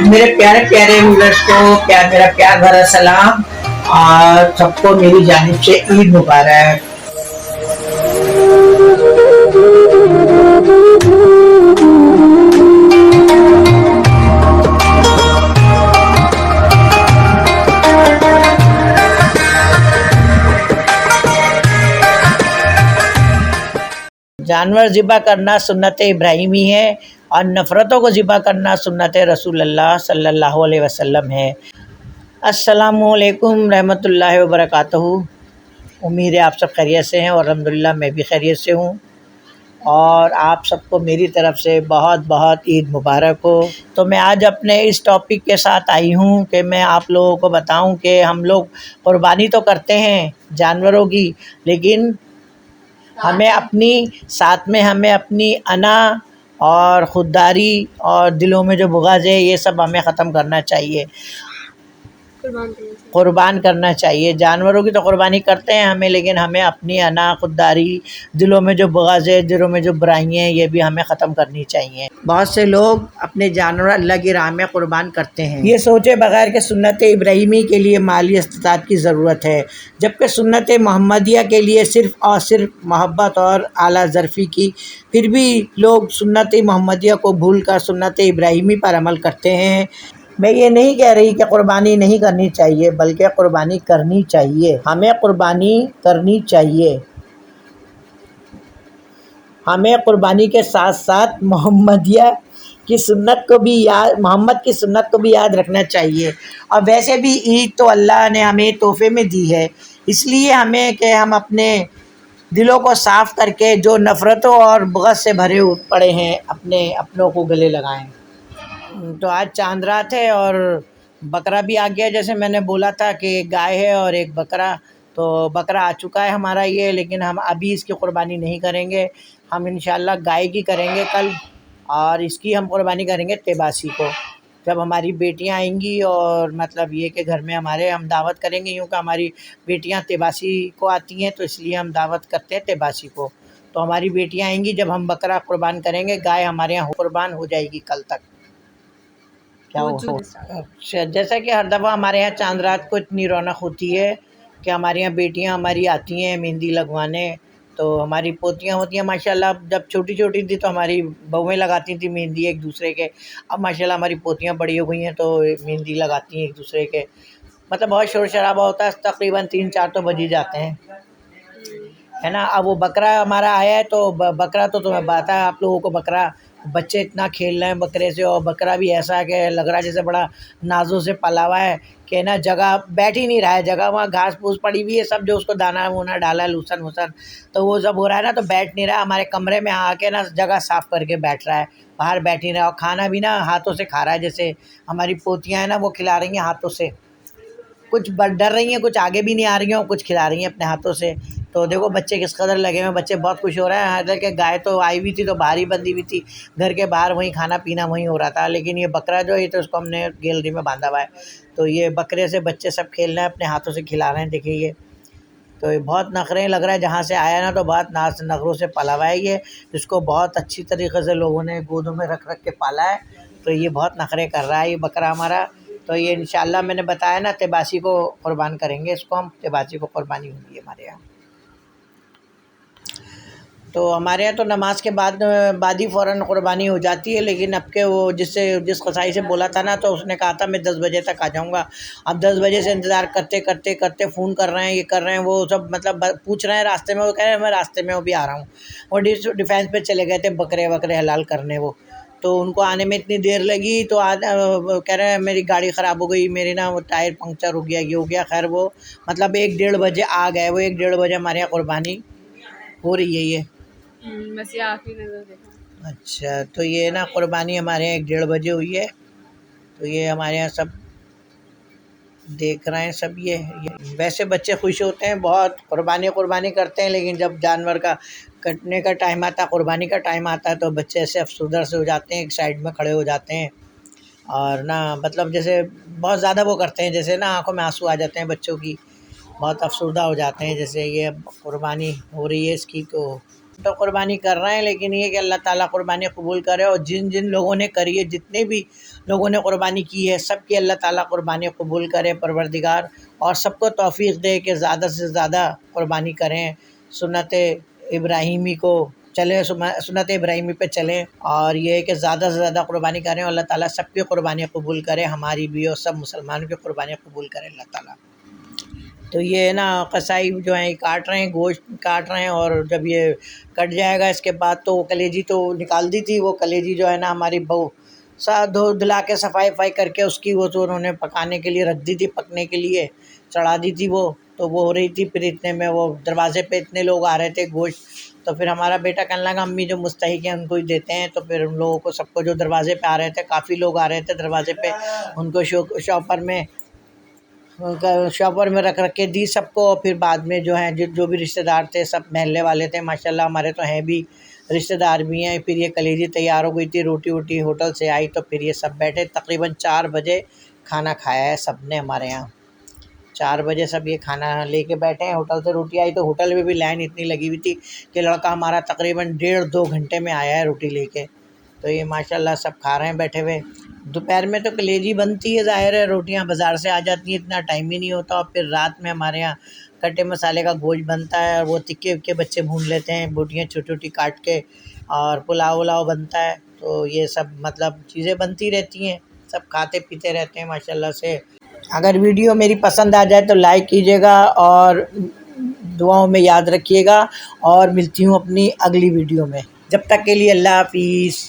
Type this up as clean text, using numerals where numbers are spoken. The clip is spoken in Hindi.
मेरे प्यारे प्यारे व्यूअर्स को मेरा प्यार भरा सलाम और सबको मेरी जानिब से ईद मुबारक। जानवर ज़िबा करना सुन्नत इब्राहिमी है और नफ़रतों को ज़िबा करना सुन्नत रसूलुल्लाह सल्लल्लाहु अलैहि वसल्लम है। अस्सलामु अलैकुम रहमतुल्लाहि व बरकातहू। उम्मीद है आप सब खैरियत से हैं और अल्हम्दुलिल्लाह मैं भी खैरियत से हूँ और आप सबको मेरी तरफ़ से बहुत बहुत ईद मुबारक हो। तो मैं आज अपने इस टॉपिक के साथ आई हूँ कि मैं आप लोगों को बताऊँ कि हम लोग कुर्बानी तो करते हैं जानवरों की, लेकिन हमें अपनी अना और ख़ुददारी और दिलों में जो बुग़्ज़ है ये सब हमें ख़त्म करना चाहिए, क़ुरबान करना चाहिए। जानवरों की तो क़ुरबानी करते हैं हमें, लेकिन हमें अपनी अना ख़ुददारी, दिलों में जो बुग़्ज़ है, दिलों में जो बुराइयाँ हैं, ये भी हमें ख़त्म करनी चाहिए। बहुत से लोग अपने जानवर अल्लाह की राह में क़ुरबान करते हैं, ये सोचे बगैर कि सुन्नत इब्राहिमी के लिए माली इस्तिताअत की ज़रूरत है, जबकि सुन्नत मोहम्मदिया के लिए सिर्फ़ और सिर्फ मोहब्बत और आला ज़रफ़ी की। फिर भी लोग सुन्नत मोहम्मदिया को भूल कर सुन्नत इब्राहिमी पर अमल करते हैं। मैं ये नहीं कह रही कि क़ुरबानी नहीं करनी चाहिए, बल्कि क़ुरबानी करनी चाहिए। हमें क़ुरबानी करनी चाहिए। हमें क़ुरबानी के साथ साथ मोहम्मद की सुन्नत को भी याद रखना चाहिए। और वैसे भी ईद तो अल्लाह ने हमें तोहफ़े में दी है, इसलिए हमें कि हम अपने दिलों को साफ़ करके जो नफ़रतों और बुग़्ज़ से भरे पड़े हैं अपनों को गले लगाएं। तो आज चांद रात है और बकरा भी आ गया, जैसे मैंने बोला था कि एक गाय है और एक बकरा। तो बकरा आ चुका है हमारा ये, लेकिन हम अभी इसकी क़ुरबानी नहीं करेंगे। हम इंशाअल्लाह गाय की करेंगे कल, और इसकी हम क़ुरबानी करेंगे तेबासी को, जब हमारी बेटियां आएंगी। और मतलब ये कि घर में हमारे हम दावत करेंगे, यूँ कि हमारी बेटियां तेबासी को आती हैं, तो इसलिए हम दावत करते हैं तेबासी को। तो हमारी बेटियां आएंगी जब हम बकरा क़ुरबान करेंगे, गाय हमारे यहाँ क़ुरबान हो जाएगी कल तक। क्या हो अच्छा, जैसा कि हर दफ़ा हमारे यहाँ चांद रात को इतनी रौनक होती है कि हमारे यहाँ बेटियाँ हमारी आती हैं मेहंदी लगवाने। तो हमारी पोतियाँ होती हैं माशाल्लाह, जब छोटी छोटी थी तो हमारी बहुएँ लगाती थी मेहंदी एक दूसरे के। अब माशाल्लाह हमारी पोतियाँ बड़ी हो गई हैं तो मेहंदी लगाती हैं एक दूसरे के। मतलब बहुत शोर शराबा होता है, तकरीबन 3-4 तो बज ही जाते हैं, है ना। अब वो बकरा हमारा आया है, तो बकरा तो तुम्हें पता है आप लोगों को, बकरा बच्चे इतना खेल रहे हैं बकरे से, और बकरा भी ऐसा है कि लग रहा है जैसे बड़ा नाजों से पला हुआ है कि ना जगह बैठ ही नहीं रहा है। जगह वहाँ घास फूस पड़ी हुई है, सब जो उसको दाना वूना डाला है, लूसन वूसन, तो वो सब हो रहा है ना, तो बैठ नहीं रहा। हमारे कमरे में आके ना जगह साफ़ करके बैठ रहा है, बाहर बैठ नहीं रहा। और खाना भी ना हाथों से खा रहा है, जैसे हमारी पोतियाँ हैं ना वो खिला रही हैं हाथों से। कुछ डर रही हैं, कुछ आगे भी नहीं आ रही हैं और कुछ खिला रही हैं अपने हाथों से। तो देखो बच्चे किस कदर लगे हुए हैं, बच्चे बहुत खुश हो रहे हैं। हालांकि गाय तो आई हुई थी तो बाहर ही बंधी हुई थी, घर के बाहर वहीं खाना पीना वहीं हो रहा था, लेकिन ये बकरा जो है तो उसको हमने गैलरी में बांधा हुआ है। तो ये बकरे से बच्चे सब खेल रहे हैं, अपने हाथों से खिला रहे हैं, देखिए ये। तो ये बहुत नखरे लग रहा है, जहाँ से आया ना तो बहुत नखरों से पला हुआ है ये। इसको बहुत अच्छी तरीके से लोगों ने गोदों में रख रख के पाला है, तो ये बहुत नखरे कर रहा है ये बकरा हमारा। तो ये इंशाअल्लाह मैंने बताया ना तेबासी को क़ुरबान करेंगे, इसको हम तेबासी को क़ुरबानी होगी हमारे यहाँ। तो हमारे यहाँ तो नमाज के बाद ही फ़ौरन क़ुरबानी हो जाती है, लेकिन अब के वो जिस कसाई से बोला था ना, तो उसने कहा था मैं 10 बजे तक आ जाऊँगा। अब 10 बजे से इंतज़ार करते करते करते फ़ोन कर रहे हैं, ये कर रहे हैं, वो सब मतलब पूछ रहे हैं रास्ते में, वो कह रहे हैं मैं रास्ते में भी आ रहा हूँ। वो डिफेंस पे चले गए थे बकरे वकरे हलाल करने वो, तो उनको आने में इतनी देर लगी। तो कह रहे हैं मेरी गाड़ी ख़राब हो गई, मेरी ना वो टायर पंक्चर हो गया, ये हो गया। खैर वो मतलब 1-1:30 बजे आ गए वो, 1-1:30 बजे हमारे यहाँ क़ुरबानी हो रही है ये। बस ये आखिरी नज़र देखा। अच्छा, तो ये ना क़ुरबानी हमारे यहाँ 1-1:30 बजे हुई है। तो ये हमारे यहाँ सब देख रहे हैं सब ये। वैसे बच्चे खुश होते हैं बहुत, क़ुरबानी करते हैं, लेकिन जब जानवर का कटने का टाइम आता है, क़ुरबानी का टाइम आता है, तो बच्चे ऐसे अफसरदा से हो जाते हैं, एक साइड में खड़े हो जाते हैं। और ना मतलब जैसे बहुत ज़्यादा वो करते हैं, जैसे ना आँखों में आंसू आ जाते हैं बच्चों की, बहुत अफसरदा हो जाते हैं। जैसे ये क़ुरबानी हो रही है इसकी, तो तो कुर्बानी कर रहे हैं, लेकिन ये कि अल्लाह ताला कुर्बानी कबूल करे, और जिन जिन लोगों ने करी है, जितने भी लोगों ने कुर्बानी की है, सब की अल्लाह ताला कुर्बानी कबूल करे परवरदिगार, और सबको तौफीक दे कि ज़्यादा से ज़्यादा कुर्बानी करें, सुन्नत इब्राहीमी को चलें, सुन्नत इब्राहीमी पे चलें, और ये है कि ज़्यादा से ज़्यादा कुर्बानी करें। अल्लाह ताला सबकी कुर्बानी कबूल करे, हमारी भी और सब मुसलमानों की कुर्बानी कबूल करे अल्लाह ताला। तो ये है ना, कसाई जो है काट रहे हैं, गोश्त काट रहे हैं, और जब ये कट जाएगा इसके बाद तो कलेजी तो निकाल दी थी, वो कलेजी जो है ना हमारी बहू धुला के सफाई वफाई करके उसकी वो तो उन्होंने पकाने के लिए रख दी थी, पकने के लिए चढ़ा दी थी वो, तो वो हो रही थी। फिर इतने में वो दरवाजे पे इतने लोग आ रहे थे गोश्त, तो फिर हमारा बेटा कहने लगा अम्मी जो मुस्तहिक हैं उनको ही देते हैं। तो फिर उन लोगों को सबको जो दरवाजे पे आ रहे थे, काफ़ी लोग आ रहे थे दरवाजे पे, उनको शॉपर में रख के दी सबको। और फिर बाद में जो है जो भी रिश्तेदार थे, सब महल्ले वाले थे माशाल्लाह, हमारे तो हैं भी, रिश्तेदार भी हैं। फिर ये कलेजी तैयार हो गई थी, रोटी वोटी होटल से आई, तो फिर ये सब बैठे, तकरीबन 4 बजे खाना खाया है सब ने हमारे यहाँ। 4 बजे सब ये खाना लेके बैठे हैं, होटल से रोटी आई, तो होटल में भी लाइन इतनी लगी हुई थी कि लड़का हमारा तकरीबन 1.5-2 घंटे में आया है रोटी लेके। तो ये माशाल्लाह सब खा रहे हैं बैठे हुए। दोपहर में तो कलेजी बनती है, ज़ाहिर है, रोटियां बाज़ार से आ जाती हैं, इतना टाइम ही नहीं होता। और फिर रात में हमारे यहाँ कट्टे मसाले का गोश्त बनता है, और वो तिक्के विक्के बच्चे भून लेते हैं, बोटियाँ छोटी छोटी काट के, और पुलाव उलाव बनता है। तो ये सब मतलब चीज़ें बनती रहती हैं, सब खाते पीते रहते हैं माशाल्लाह से। अगर वीडियो मेरी पसंद आ जाए तो लाइक कीजिएगा, और दुआओं में याद रखिएगा, और मिलती हूँ अपनी अगली वीडियो में। जब तक के लिए अल्लाह हाफिज़।